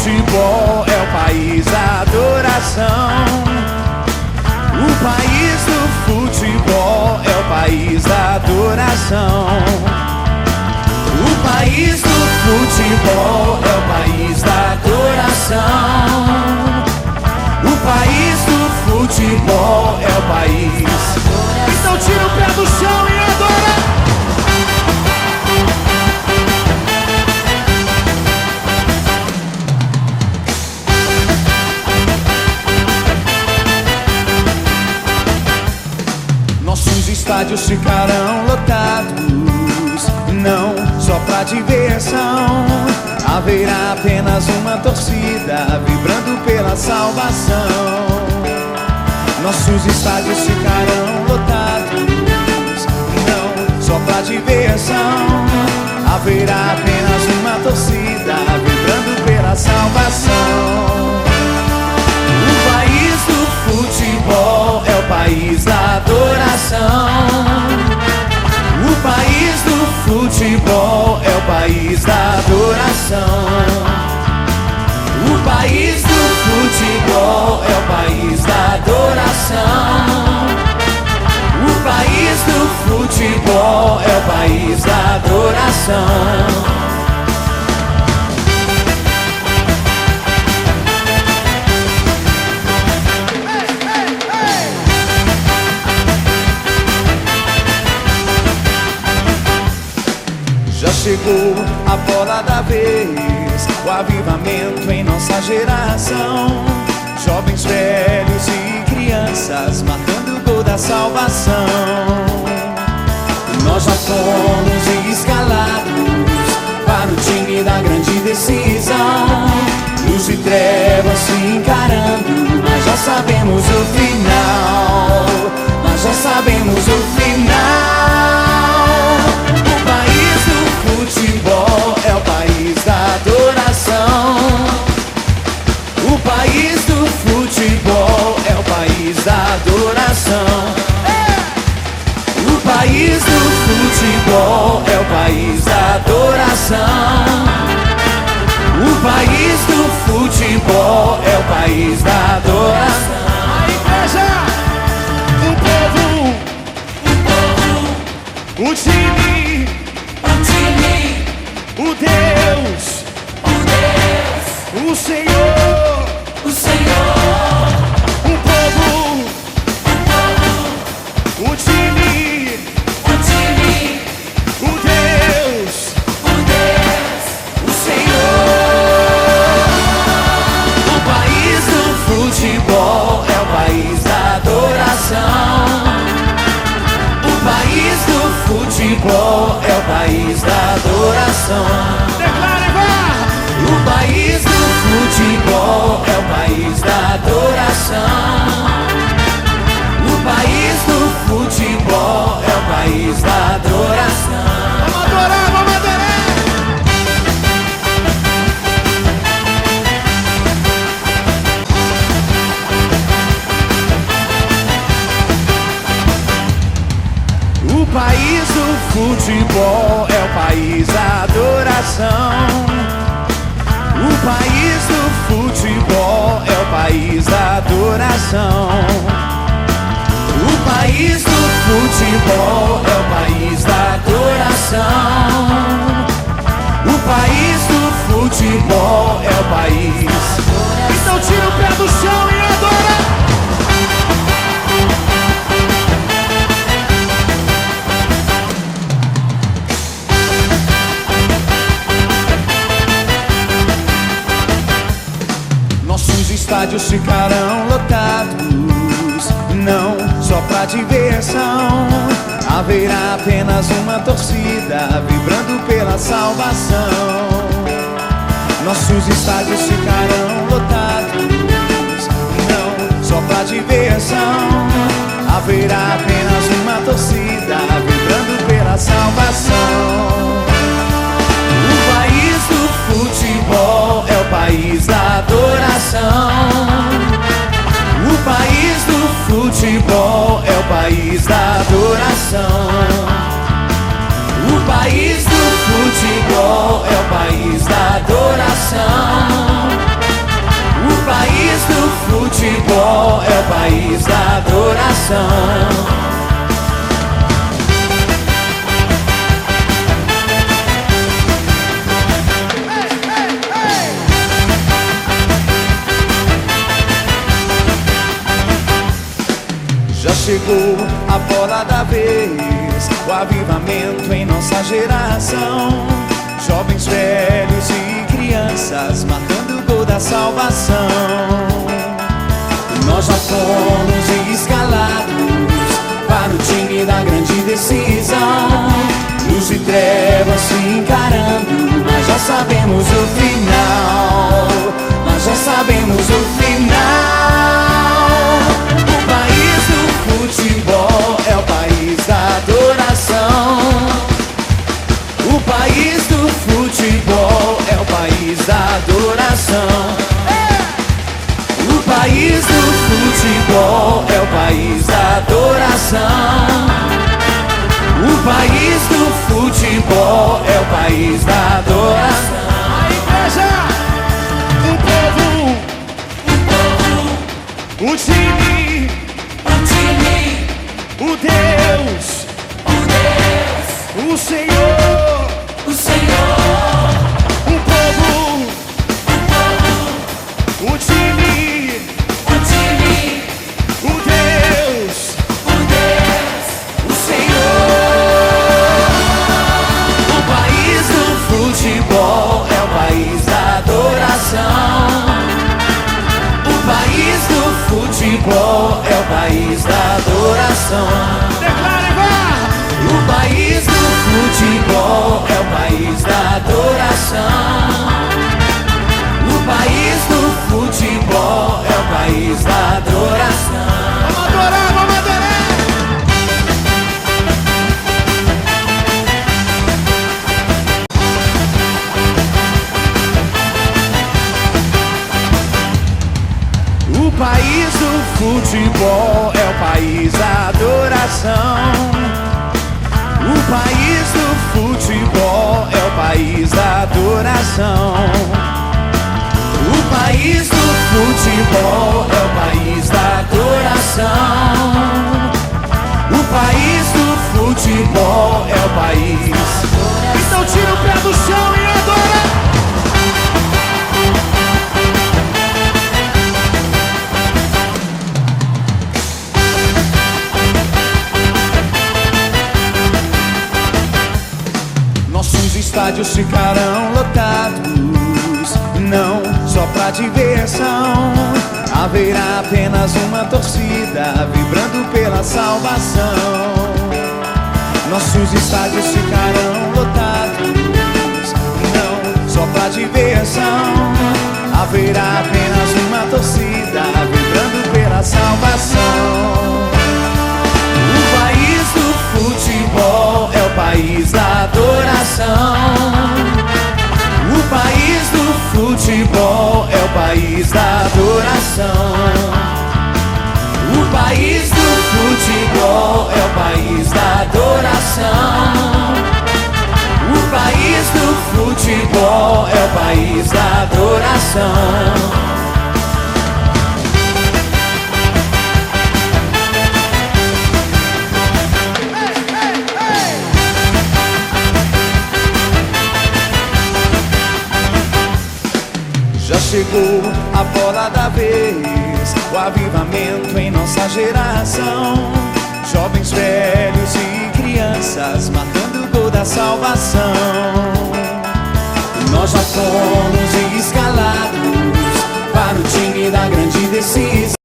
futebol é o país da adoração. O país do futebol é o país da adoração. O país do futebol é o país da adoração. O país do futebol é o país. Então tira o pé do chão e adora. Nossos estádios ficarão lotados, não só pra diversão. Haverá apenas uma torcida vibrando pela salvação. Nossos estádios ficarão lotados, não só pra diversão. Haverá apenas uma torcida vibrando pela salvação. O país do futebol é o país da adoração. O país do futebol é o país da adoração. O país do futebol é o país da adoração. O país do futebol é o país da adoração. Já chegou a bola da vez, o avivamento em nossa geração. Jovens, velhos e crianças marcando o gol da salvação. Nós já fomos escalados para o time da grande decisão. Luz e trevas se encarando, mas já sabemos o final. Mas já sabemos o final. O futebol é o país da adoração. O país do futebol é o país da adoração. O país do futebol é o país da adoração. O país do futebol é o país da adoração. A igreja, o povo, o time, o Deus, o Senhor, o povo, o time, o Deus, o Senhor. O país do futebol é o país da adoração. O país do futebol é o país da adoração. Declare, vá! O país do futebol é o país da adoração. O país do futebol é o país da adoração. Vamos adorar, vamos adorar! O país do futebol é o país da adoração. O país do futebol é o país da adoração. O país do futebol é o país da adoração. O país do futebol é o país. Então tira o pé do chão e adora. Nossos estádios ficarão lotados, não só pra diversão. Haverá apenas uma torcida vibrando pela salvação. Nossos estádios ficarão lotados, não só pra diversão. Haverá apenas uma torcida vibrando pela salvação. O país do futebol é o país da adoração. O país do futebol é o país da adoração. O país do futebol é o país da adoração. futebol é o país da adoração. Já chegou a bola da vez, o avivamento em nossa geração. Jovens, velhos e crianças marcando o gol da salvação. Nós já fomos escalados para o time da grande decisão. Luz e trevas se encarando, mas já sabemos o final. Mas já sabemos o final. O país do futebol é o país da adoração. O país do futebol é o país da adoração. O país do futebol é o país da adoração. O país do futebol é o país da adoração. A igreja, o povo, o time, o Deus, o Senhor, o povo, o time, o Deus, o Senhor. O país do futebol é o país da adoração. O país do futebol é o país da adoração. Declare, vá! O país do futebol é o país da adoração. O país do futebol é o país da adoração. Vamos adorar, vamos adorar! O país do futebol é o país da adoração. O país do futebol é o país da adoração. O país do futebol é o país da adoração. O país do futebol é o país. Então tira o pé do chão e adora. Nossos estádios ficarão lotados, não só pra diversão. Haverá apenas uma torcida vibrando pela salvação. Nossos estádios ficarão lotados, não só pra diversão. Haverá apenas uma torcida vibrando pela salvação. O país do futebol é o país da adoração. O país do futebol é o país da adoração. O país do futebol é o país da adoração. O país do futebol é o país da adoração. Já chegou a bola da vez, o avivamento em nossa geração. Jovens, velhos e crianças marcando o gol da salvação.